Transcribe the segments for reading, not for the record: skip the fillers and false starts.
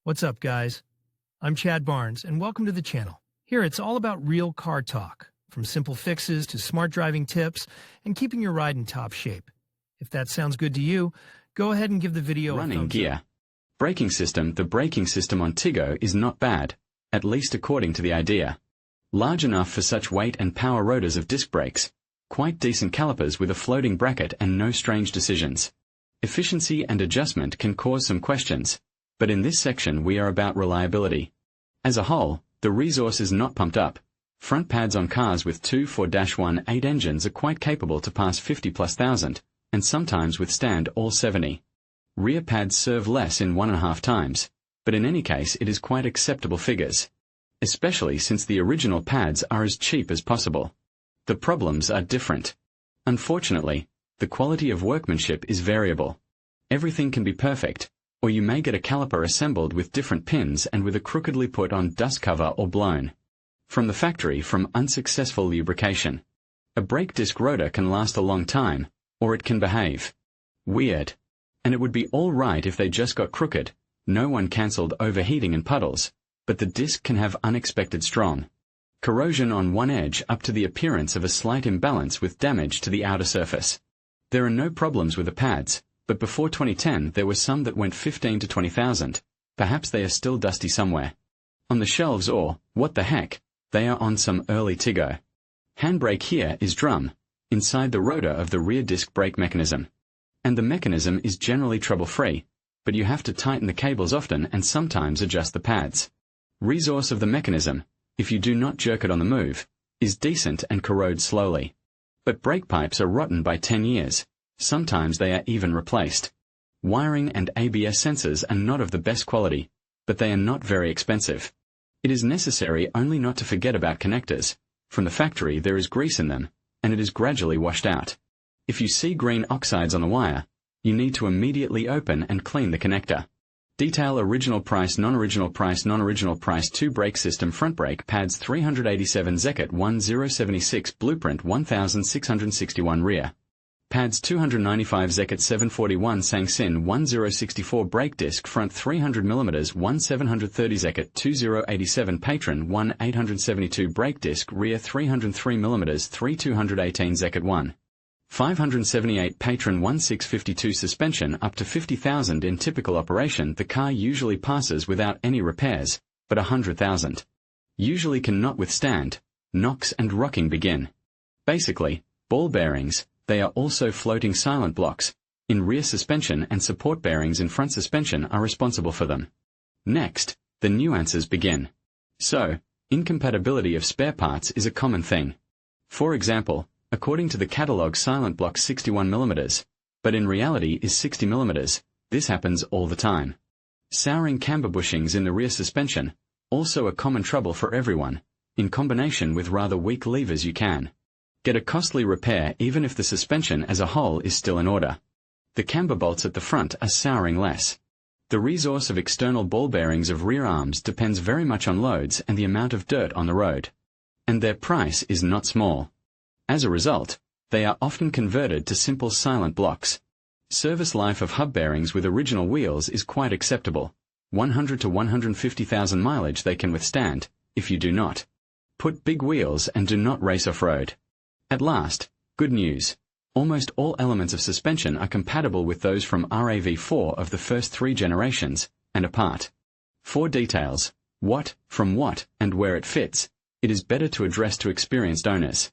What's up, guys? I'm Chad Barnes, and welcome to the channel. Here, it's all about real car talk, from simple fixes to smart driving tips and keeping your ride in top shape. If that sounds good to you, go ahead and give the video a thumbs up. Running gear. Braking system. The braking system on Tiggo is not bad, at least according to the idea. Large enough for such weight and power rotors of disc brakes. Quite decent calipers with a floating bracket and no strange decisions. Efficiency and adjustment can cause some questions, but in this section we are about reliability. As a whole, the resource is not pumped up. Front pads on cars with 2.4-1.8 engines are quite capable to pass 50,000+, and sometimes withstand all 70. Rear pads serve less in 1.5 times, but in any case it is quite acceptable figures. Especially since the original pads are as cheap as possible. The problems are different. Unfortunately, the quality of workmanship is variable. Everything can be perfect, or you may get a caliper assembled with different pins and with a crookedly put on dust cover or blown from the factory from unsuccessful lubrication. A brake disc rotor can last a long time, or it can behave weird. And it would be all right if they just got crooked, no one cancelled overheating and puddles, but the disc can have unexpected strong corrosion on one edge up to the appearance of a slight imbalance with damage to the outer surface. There are no problems with the pads, but before 2010 there were some that went 15 to 20,000. Perhaps they are still dusty somewhere on the shelves, or, what the heck, they are on some early Tiggo. Handbrake here is drum, inside the rotor of the rear disc brake mechanism. And the mechanism is generally trouble-free, but you have to tighten the cables often and sometimes adjust the pads. Resource of the mechanism, if you do not jerk it on the move, is decent and corrodes slowly. But brake pipes are rotten by 10 years. Sometimes they are even replaced. Wiring and ABS sensors are not of the best quality, but they are not very expensive. It is necessary only not to forget about connectors. From the factory there is grease in them, and it is gradually washed out. If you see green oxides on the wire, you need to immediately open and clean the connector. Detail original price, non-original price, non-original price. 2 brake system. Front brake pads 387 Zekut 1076 blueprint 1661 rear pads 295 Zekut 741 Sangsin 1064 brake disc front 300 mm 1730 Zekut 2087 patron 1872 brake disc rear 303 mm 3218 Zekut 1 578 patron 1652 suspension up to 50,000 in typical operation. The car usually passes without any repairs, but 100,000 usually cannot withstand. Knocks and rocking begin. Basically, ball bearings, they are also floating silent blocks, in rear suspension, and support bearings in front suspension are responsible for them. Next, the nuances begin. So, incompatibility of spare parts is a common thing. For example, according to the catalog silent block 61 mm, but in reality is 60 mm, this happens all the time. Souring camber bushings in the rear suspension, also a common trouble for everyone. In combination with rather weak levers you can get a costly repair even if the suspension as a whole is still in order. The camber bolts at the front are souring less. The resource of external ball bearings of rear arms depends very much on loads and the amount of dirt on the road. And their price is not small. As a result, they are often converted to simple silent blocks. Service life of hub bearings with original wheels is quite acceptable. 100 to 150,000 mileage they can withstand, if you do not put big wheels and do not race off-road. At last, good news. Almost all elements of suspension are compatible with those from RAV4 of the first 3 generations, and apart. For details, what, from what, and where it fits, it is better to address to experienced owners.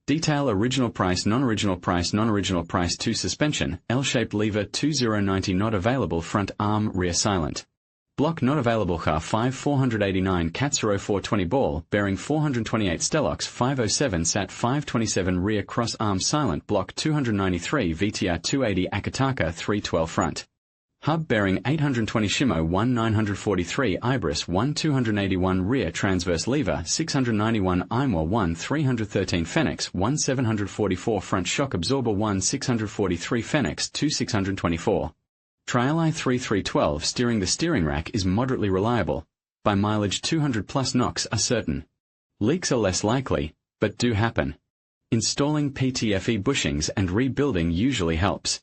Detail original price, non-original price, non-original price. 2 suspension, L-shaped lever 2090 not available front arm rear silent. Block not available. Car 5 489 Katsuro 420 ball bearing 428 Stelox 507 Sat 527 rear cross arm silent block 293 VTR 280 Akataka 312 front. Hub bearing 820 Shimo 1943 Ibris 1281 rear transverse lever 691 Imwa 1 313 Phoenix 1744 front shock absorber 1 643 Phoenix 2624. Triali 3312 steering. The steering rack is moderately reliable. By mileage 200 plus knocks are certain. Leaks are less likely, but do happen. Installing PTFE bushings and rebuilding usually helps.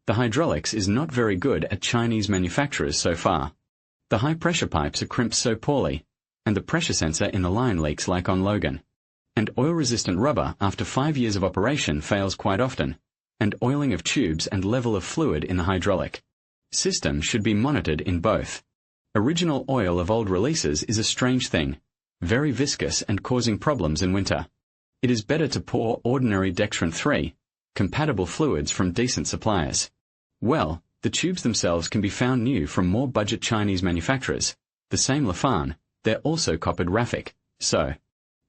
The hydraulics is not very good at Chinese manufacturers so far. The high-pressure pipes are crimped so poorly, and the pressure sensor in the line leaks like on Logan. And oil-resistant rubber after 5 years of operation fails quite often, and oiling of tubes and level of fluid in the hydraulic system should be monitored in both. Original oil of old releases is a strange thing, very viscous and causing problems in winter. It is better to pour ordinary Dextran 3 compatible fluids from decent suppliers. Well, the tubes themselves can be found new from more budget Chinese manufacturers, the same Lafan. They're also coppered Raffic, so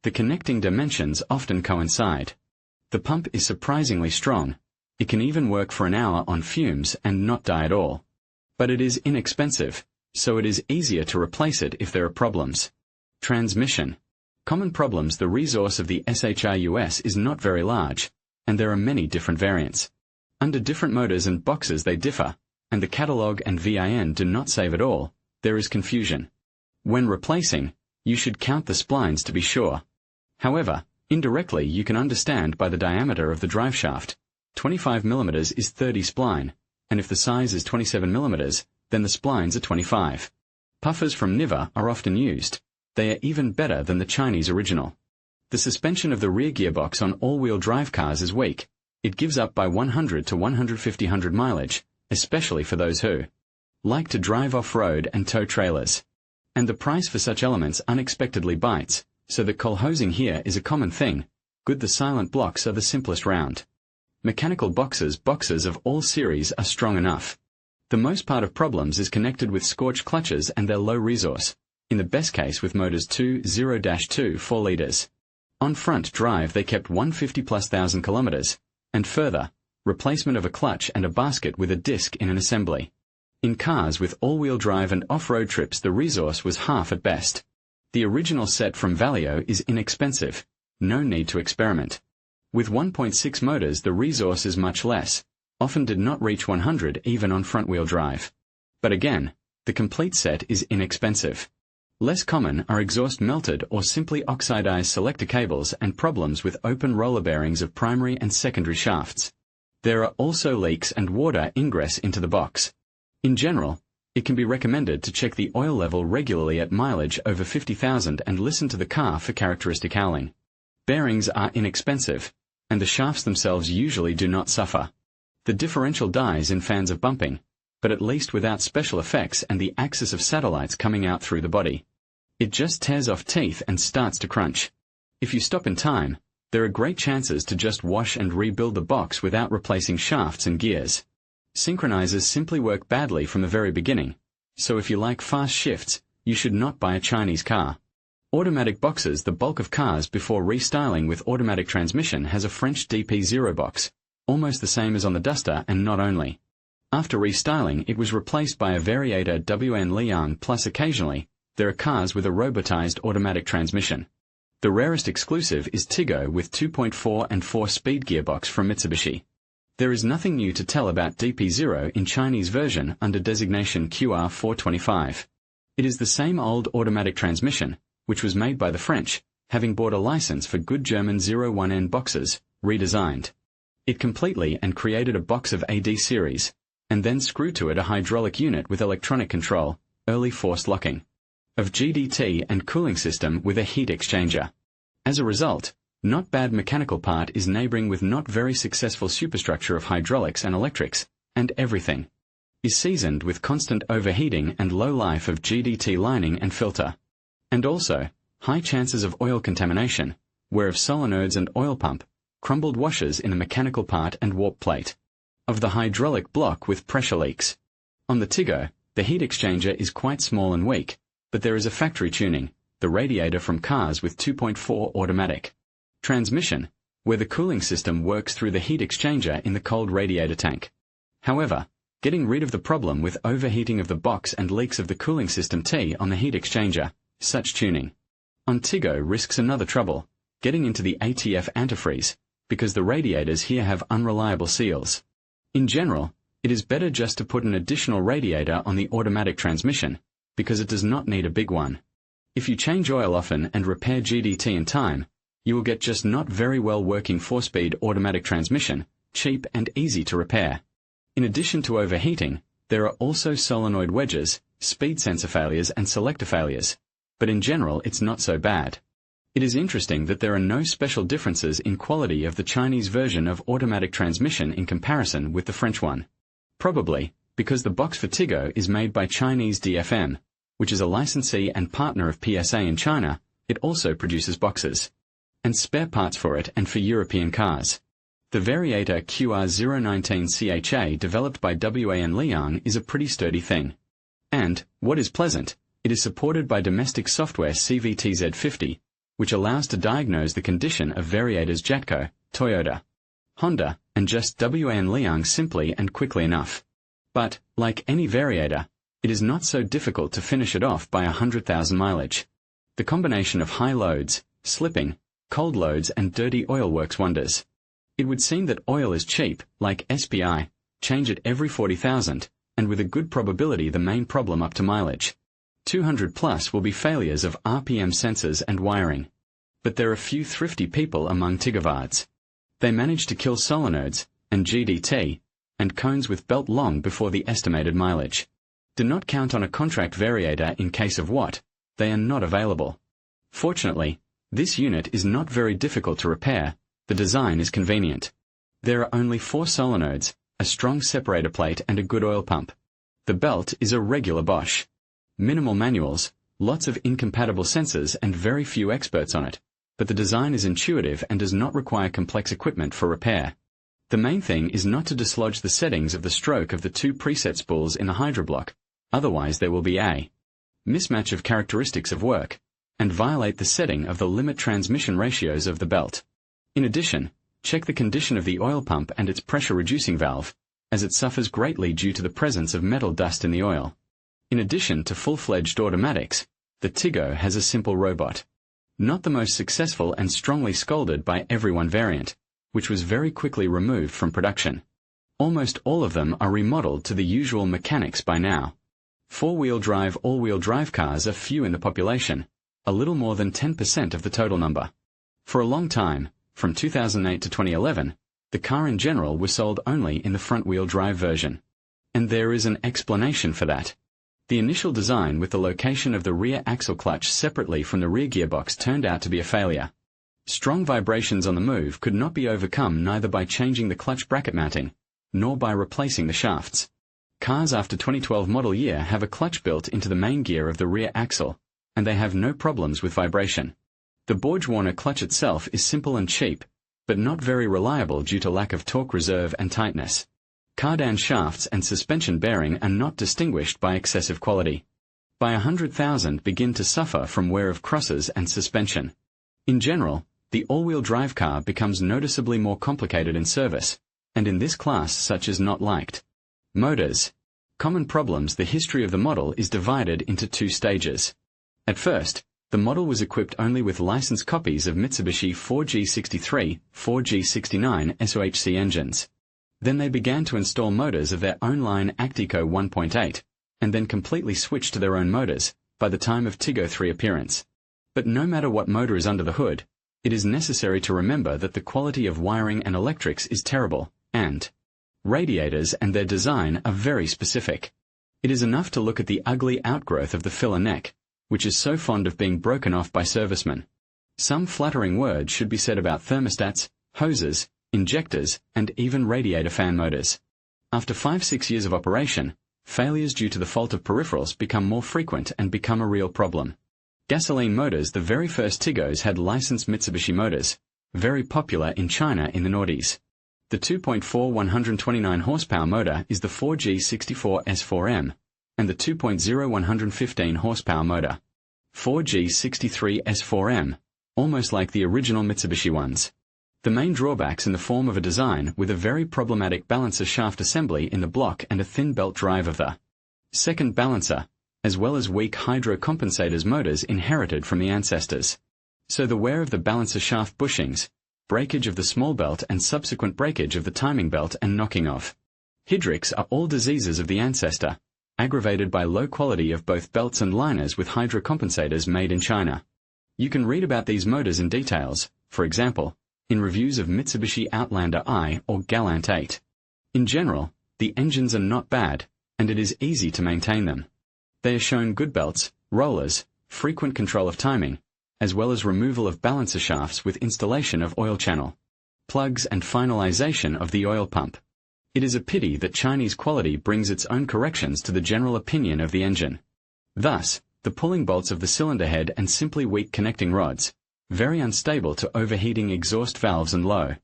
the connecting dimensions often coincide. The pump is surprisingly strong. It can even work for an hour on fumes and not die at all. But it is inexpensive, so it is easier to replace it if there are problems. Transmission. Common problems. The resource of the SHRUS is not very large, and there are many different variants. Under different motors and boxes they differ, and the catalog and VIN do not save at all. There is confusion. When replacing, you should count the splines to be sure. However, indirectly you can understand by the diameter of the driveshaft. 25 mm is 30 spline, and if the size is 27 mm, then the splines are 25. Puffers from Niva are often used. They are even better than the Chinese original. The suspension of the rear gearbox on all-wheel drive cars is weak. It gives up by 100 to 150 mileage, especially for those who like to drive off-road and tow trailers. And the price for such elements unexpectedly bites, so that coal-hosing here is a common thing. Good. The silent blocks are the simplest round. Mechanical boxes of all series are strong enough. The most part of problems is connected with scorched clutches and their low resource, in the best case with motors 2.0-2 4 liters. On front drive they kept 150,000+ kilometers, and further, replacement of a clutch and a basket with a disc in an assembly. In cars with all-wheel drive and off-road trips the resource was half at best. The original set from Valeo is inexpensive, no need to experiment. With 1.6 motors the resource is much less, often did not reach 100 even on front-wheel drive. But again, the complete set is inexpensive. Less common are exhaust melted or simply oxidized selector cables and problems with open roller bearings of primary and secondary shafts. There are also leaks and water ingress into the box. In general, it can be recommended to check the oil level regularly at mileage over 50,000 and listen to the car for characteristic howling. Bearings are inexpensive, and the shafts themselves usually do not suffer. The differential dies in fans of bumping, but at least without special effects and the axis of satellites coming out through the body. It just tears off teeth and starts to crunch. If you stop in time, there are great chances to just wash and rebuild the box without replacing shafts and gears. Synchronizers simply work badly from the very beginning, so if you like fast shifts, you should not buy a Chinese car. Automatic boxes. The bulk of cars before restyling with automatic transmission has a French DP0 box, almost the same as on the Duster, and not only. After restyling it was replaced by a variator WN Liang, plus occasionally, there are cars with a robotized automatic transmission. The rarest exclusive is Tiggo with 2.4 and 4-speed gearbox from Mitsubishi. There is nothing new to tell about DP0 in Chinese version under designation QR425. It is the same old automatic transmission, which was made by the French, having bought a license for good German 01N boxes, redesigned it completely and created a box of AD series, and then screwed to it a hydraulic unit with electronic control, early forced locking of GDT and cooling system with a heat exchanger. As a result, not bad mechanical part is neighboring with not very successful superstructure of hydraulics and electrics, and everything is seasoned with constant overheating and low life of GDT lining and filter. And also, high chances of oil contamination, where of solenoids and oil pump, crumbled washers in the mechanical part and warp plate of the hydraulic block with pressure leaks. On the Tiggo, the heat exchanger is quite small and weak, but there is a factory tuning, the radiator from cars with 2.4 automatic transmission, where the cooling system works through the heat exchanger in the cold radiator tank. However, getting rid of the problem with overheating of the box and leaks of the cooling system T on the heat exchanger, such tuning on Tiggo risks another trouble, getting into the ATF antifreeze, because the radiators here have unreliable seals. In general, it is better just to put an additional radiator on the automatic transmission, because it does not need a big one. If you change oil often and repair GDT in time, you will get just not very well working 4-speed automatic transmission, cheap and easy to repair. In addition to overheating, there are also solenoid wedges, speed sensor failures and selector failures, but in general it's not so bad. It is interesting that there are no special differences in quality of the Chinese version of automatic transmission in comparison with the French one. Probably because the box for Tiggo is made by Chinese DFM, which is a licensee and partner of PSA in China. It also produces boxes and spare parts for it and for European cars. The Variator QR019CHA developed by WAN Liang is a pretty sturdy thing. And, what is pleasant, it is supported by domestic software CVTZ50, which allows to diagnose the condition of Variators Jatco, Toyota, Honda, and just WAN Liang simply and quickly enough. But, like any Variator, it is not so difficult to finish it off by 100,000 mileage. The combination of high loads, slipping, cold loads and dirty oil works wonders. It would seem that oil is cheap, like SPI, change it every 40,000, and with a good probability the main problem up to mileage. 200 plus will be failures of RPM sensors and wiring. But there are few thrifty people among Tiggovards. They manage to kill solenoids, and GDT, and cones with belt long before the estimated mileage. Do not count on a contract variator in case of what, they are not available. Fortunately, this unit is not very difficult to repair, the design is convenient. There are only 4 solenoids, a strong separator plate and a good oil pump. The belt is a regular Bosch. Minimal manuals, lots of incompatible sensors and very few experts on it, but the design is intuitive and does not require complex equipment for repair. The main thing is not to dislodge the settings of the stroke of the 2 preset spools in the hydroblock, otherwise there will be a mismatch of characteristics of work, and violate the setting of the limit transmission ratios of the belt. In addition, check the condition of the oil pump and its pressure-reducing valve, as it suffers greatly due to the presence of metal dust in the oil. In addition to full-fledged automatics, the Tiggo has a simple robot. Not the most successful and strongly scolded by everyone variant, which was very quickly removed from production. Almost all of them are remodeled to the usual mechanics by now. 4-wheel drive all-wheel drive cars are few in the population, a little more than 10% of the total number. For a long time, from 2008 to 2011, the car in general was sold only in the front-wheel drive version. And there is an explanation for that. The initial design with the location of the rear axle clutch separately from the rear gearbox turned out to be a failure. Strong vibrations on the move could not be overcome neither by changing the clutch bracket mounting, nor by replacing the shafts. Cars after 2012 model year have a clutch built into the main gear of the rear axle, and they have no problems with vibration. The Borg-Warner clutch itself is simple and cheap, but not very reliable due to lack of torque reserve and tightness. Cardan shafts and suspension bearing are not distinguished by excessive quality. By 100,000 begin to suffer from wear of crosses and suspension. In general, the all-wheel drive car becomes noticeably more complicated in service, and in this class such is not liked. Motors. Common problems. The history of the model is divided into 2 stages. At first, the model was equipped only with licensed copies of Mitsubishi 4G63, 4G69 SOHC engines. Then they began to install motors of their own line Actico 1.8, and then completely switched to their own motors, by the time of Tiggo 3 appearance. But no matter what motor is under the hood, it is necessary to remember that the quality of wiring and electrics is terrible, and radiators and their design are very specific. It is enough to look at the ugly outgrowth of the filler neck, which is so fond of being broken off by servicemen. Some flattering words should be said about thermostats, hoses, injectors, and even radiator fan motors. After 5-6 years of operation, failures due to the fault of peripherals become more frequent and become a real problem. Gasoline motors. The very first Tiggos had licensed Mitsubishi motors, very popular in China in the noughties. The 2.4 129 horsepower motor is the 4G64 S4M, and the 2.0 115 horsepower motor, 4G63 S4M, almost like the original Mitsubishi ones. The main drawbacks in the form of a design with a very problematic balancer shaft assembly in the block and a thin belt drive of the second balancer, as well as weak hydro compensators motors inherited from the ancestors. So the wear of the balancer shaft bushings, breakage of the small belt and subsequent breakage of the timing belt and knocking of hydrics are all diseases of the ancestor, aggravated by low quality of both belts and liners with hydro compensators made in China. You can read about these motors in details, for example, in reviews of Mitsubishi Outlander I or Galant 8. In general, the engines are not bad, and it is easy to maintain them. They are shown good belts, rollers, frequent control of timing, as well as removal of balancer shafts with installation of oil channel, plugs and finalization of the oil pump. It is a pity that Chinese quality brings its own corrections to the general opinion of the engine. Thus, the pulling bolts of the cylinder head and simply weak connecting rods, very unstable to overheating exhaust valves and low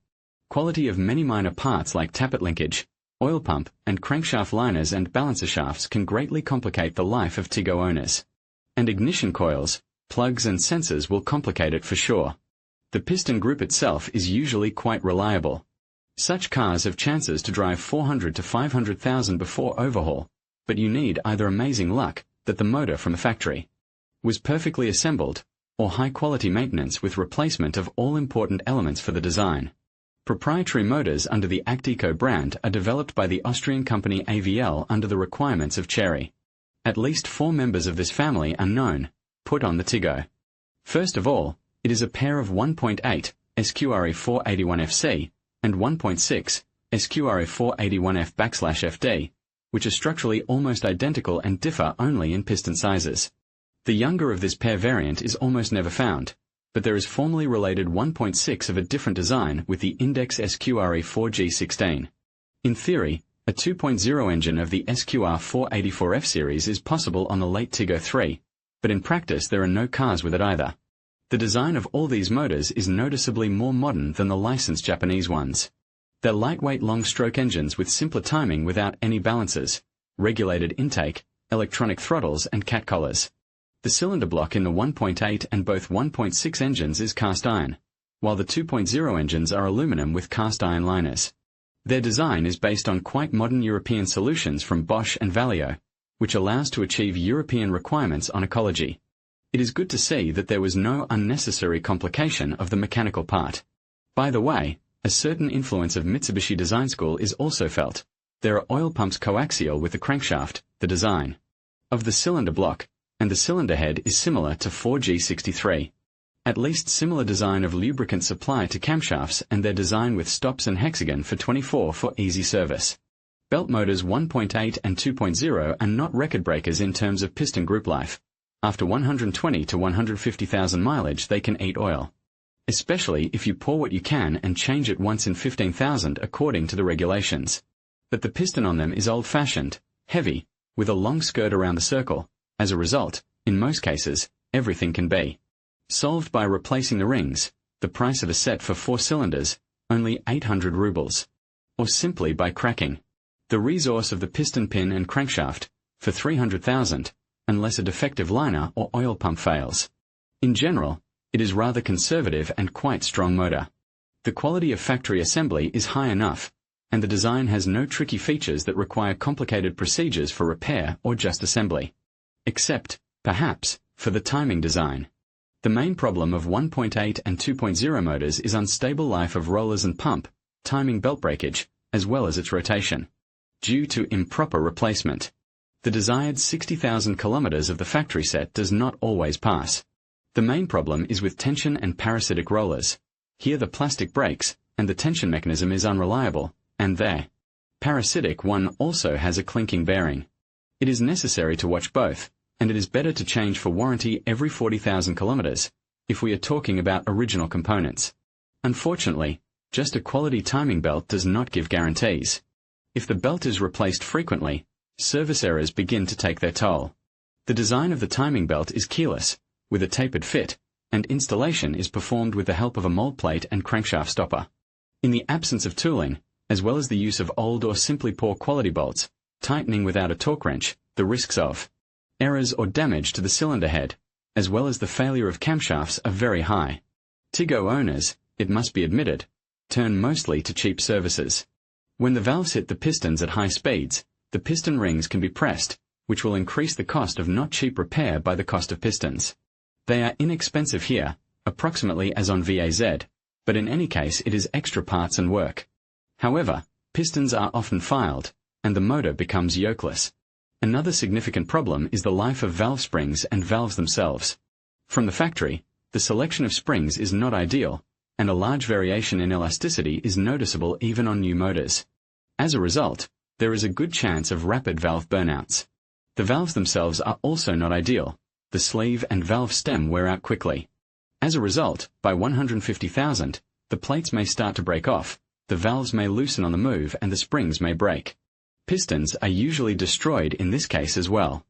quality of many minor parts like tappet linkage, oil pump, and crankshaft liners and balancer shafts can greatly complicate the life of Tiggo owners. And ignition coils, plugs and sensors will complicate it for sure. The piston group itself is usually quite reliable. Such cars have chances to drive 400 to 500,000 before overhaul, but you need either amazing luck that the motor from the factory was perfectly assembled, or high-quality maintenance with replacement of all important elements for the design. Proprietary motors under the Acteco brand are developed by the Austrian company AVL under the requirements of Chery. At least 4 members of this family are known, put on the Tiggo. First of all, it is a pair of 1.8 SQRE 481FC and 1.6 SQRE 481F/FD, which are structurally almost identical and differ only in piston sizes. The younger of this pair variant is almost never found, but there is formally related 1.6 of a different design with the Index SQRE 4G16. In theory, a 2.0 engine of the SQR 484F series is possible on the late Tiggo 3, but in practice there are no cars with it either. The design of all these motors is noticeably more modern than the licensed Japanese ones. They're lightweight long-stroke engines with simpler timing without any balancers, regulated intake, electronic throttles and cat collars. The cylinder block in the 1.8 and both 1.6 engines is cast iron, while the 2.0 engines are aluminum with cast iron liners. Their design is based on quite modern European solutions from Bosch and Valeo, which allows to achieve European requirements on ecology. It is good to see that there was no unnecessary complication of the mechanical part. By the way, a certain influence of Mitsubishi design school is also felt. There are oil pumps coaxial with the crankshaft, the design of the cylinder block, and the cylinder head is similar to 4G63. At least similar design of lubricant supply to camshafts and their design with stops and hexagon for 24 for easy service. Belt motors 1.8 and 2.0 are not record breakers in terms of piston group life. After 120 to 150,000 mileage they can eat oil. Especially if you pour what you can and change it once in 15,000 according to the regulations. But the piston on them is old-fashioned, heavy, with a long skirt around the circle. As a result, in most cases, everything can be solved by replacing the rings, the price of a set for 4 cylinders, only 800 rubles. Or simply by cracking the resource of the piston pin and crankshaft, for 300,000, unless a defective liner or oil pump fails. In general, it is rather conservative and quite strong motor. The quality of factory assembly is high enough, and the design has no tricky features that require complicated procedures for repair or just assembly. Except, perhaps, for the timing design. The main problem of 1.8 and 2.0 motors is unstable life of rollers and pump, timing belt breakage, as well as its rotation. Due to improper replacement. The desired 60,000 kilometers of the factory set does not always pass. The main problem is with tension and parasitic rollers. Here the plastic breaks, and the tension mechanism is unreliable, and there. Parasitic one also has a clinking bearing. It is necessary to watch both, and it is better to change for warranty every 40,000 kilometers, if we are talking about original components. Unfortunately, just a quality timing belt does not give guarantees. If the belt is replaced frequently, service errors begin to take their toll. The design of the timing belt is keyless, with a tapered fit, and installation is performed with the help of a mold plate and crankshaft stopper. In the absence of tooling, as well as the use of old or simply poor quality bolts, tightening without a torque wrench, the risks of errors or damage to the cylinder head, as well as the failure of camshafts are very high. Tiggo owners, it must be admitted, turn mostly to cheap services. When the valves hit the pistons at high speeds, the piston rings can be pressed, which will increase the cost of not cheap repair by the cost of pistons. They are inexpensive here, approximately as on VAZ, but in any case it is extra parts and work. However, pistons are often filed, and the motor becomes yokeless. Another significant problem is the life of valve springs and valves themselves. From the factory, the selection of springs is not ideal, and a large variation in elasticity is noticeable even on new motors. As a result, there is a good chance of rapid valve burnouts. The valves themselves are also not ideal. The sleeve and valve stem wear out quickly. As a result, by 150,000, the plates may start to break off, the valves may loosen on the move, and the springs may break. Pistons are usually destroyed in this case as well.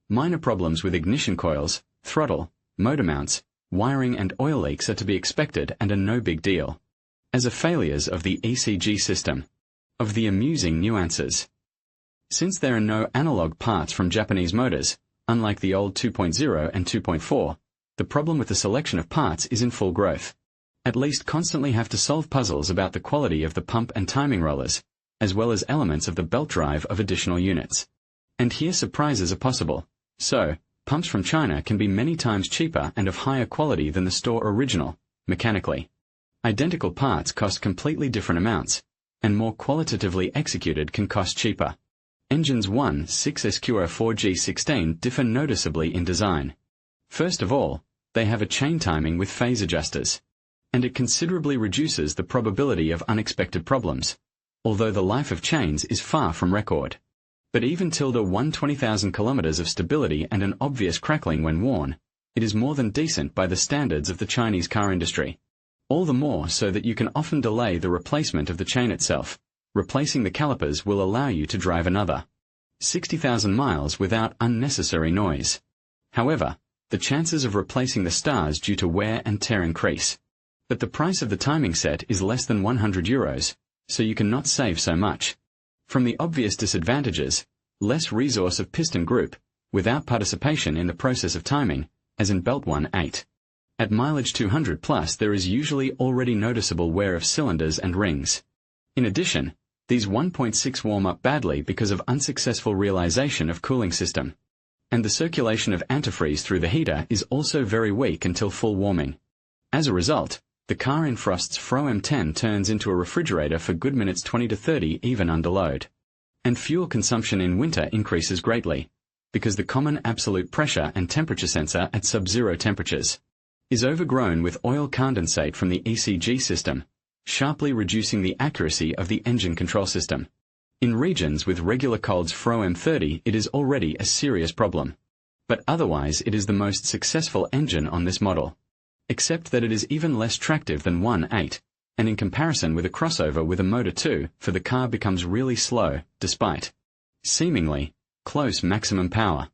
Minor problems with ignition coils, throttle, motor mounts, wiring and oil leaks are to be expected and are no big deal. As are failures of the ECG system. Of the amusing nuances. Since there are no analog parts from Japanese motors, unlike the old 2.0 and 2.4, the problem with the selection of parts is in full growth. At least constantly have to solve puzzles about the quality of the pump and timing rollers, as well as elements of the belt drive of additional units. And here surprises are possible. So, pumps from China can be many times cheaper and of higher quality than the store original, mechanically. Identical parts cost completely different amounts, and more qualitatively executed can cost cheaper. Engines 1.6SQR4G16 differ noticeably in design. First of all, they have a chain timing with phase adjusters, and it considerably reduces the probability of unexpected problems, although the life of chains is far from record. But even tilde 120,000 kilometers of stability and an obvious crackling when worn, it is more than decent by the standards of the Chinese car industry. All the more so that you can often delay the replacement of the chain itself. Replacing the calipers will allow you to drive another 60,000 miles without unnecessary noise. However, the chances of replacing the stars due to wear and tear increase. But the price of the timing set is less than €100, so you cannot save so much. From the obvious disadvantages, less resource of piston group, without participation in the process of timing, as in belt 1.8. At mileage 200 plus there is usually already noticeable wear of cylinders and rings. In addition, these 1.6 warm up badly because of unsuccessful realization of cooling system. And the circulation of antifreeze through the heater is also very weak until full warming. As a result, the car in frost's Fro M10 turns into a refrigerator for good minutes 20 to 30 even under load. And fuel consumption in winter increases greatly, because the common absolute pressure and temperature sensor at sub-zero temperatures is overgrown with oil condensate from the ECG system, sharply reducing the accuracy of the engine control system. In regions with regular colds Fro M30 it is already a serious problem. But otherwise it is the most successful engine on this model. Except that it is even less tractive than 1.8, and in comparison with a crossover with a motor 2, for the car becomes really slow, despite seemingly close maximum power.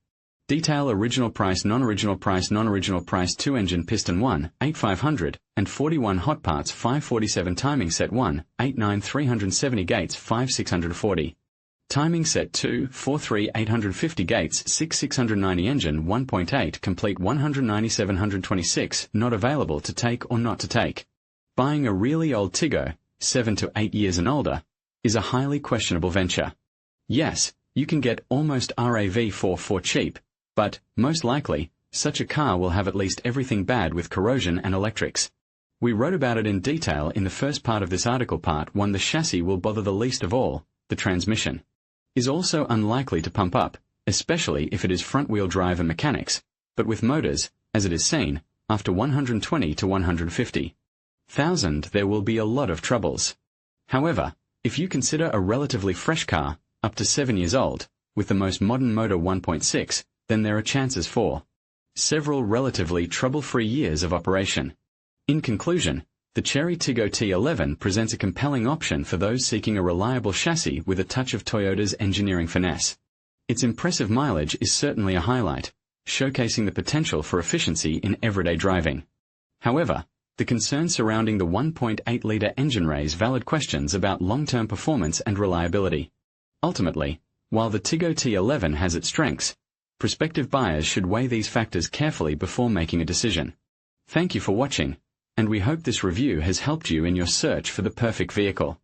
Detail original price, non-original price, 2-engine piston 1, 8500, and 41 hot parts 547 timing set 1, 89 370 gates 5640. Timing set 2, 43 850 gates 6690 engine 1.8 complete 19726 not available to take or not to take. Buying a really old Tiggo, 7 to 8 years and older, is a highly questionable venture. Yes, you can get almost RAV4 for cheap, but, most likely, such a car will have at least everything bad with corrosion and electrics. We wrote about it in detail in the first part of this article. Part 1. The chassis will bother the least of all. The transmission is also unlikely to pump up, especially if it is front-wheel drive and mechanics, but with motors, as it is seen, after 120 to 150,000 there will be a lot of troubles. However, if you consider a relatively fresh car, up to 7 years old, with the most modern motor 1.6, then there are chances for several relatively trouble-free years of operation. In conclusion, the Chery Tiggo T11 presents a compelling option for those seeking a reliable chassis with a touch of Toyota's engineering finesse. Its impressive mileage is certainly a highlight, showcasing the potential for efficiency in everyday driving. However, the concerns surrounding the 1.8-litre engine raise valid questions about long-term performance and reliability. Ultimately, while the Tiggo T11 has its strengths, prospective buyers should weigh these factors carefully before making a decision. Thank you for watching, and we hope this review has helped you in your search for the perfect vehicle.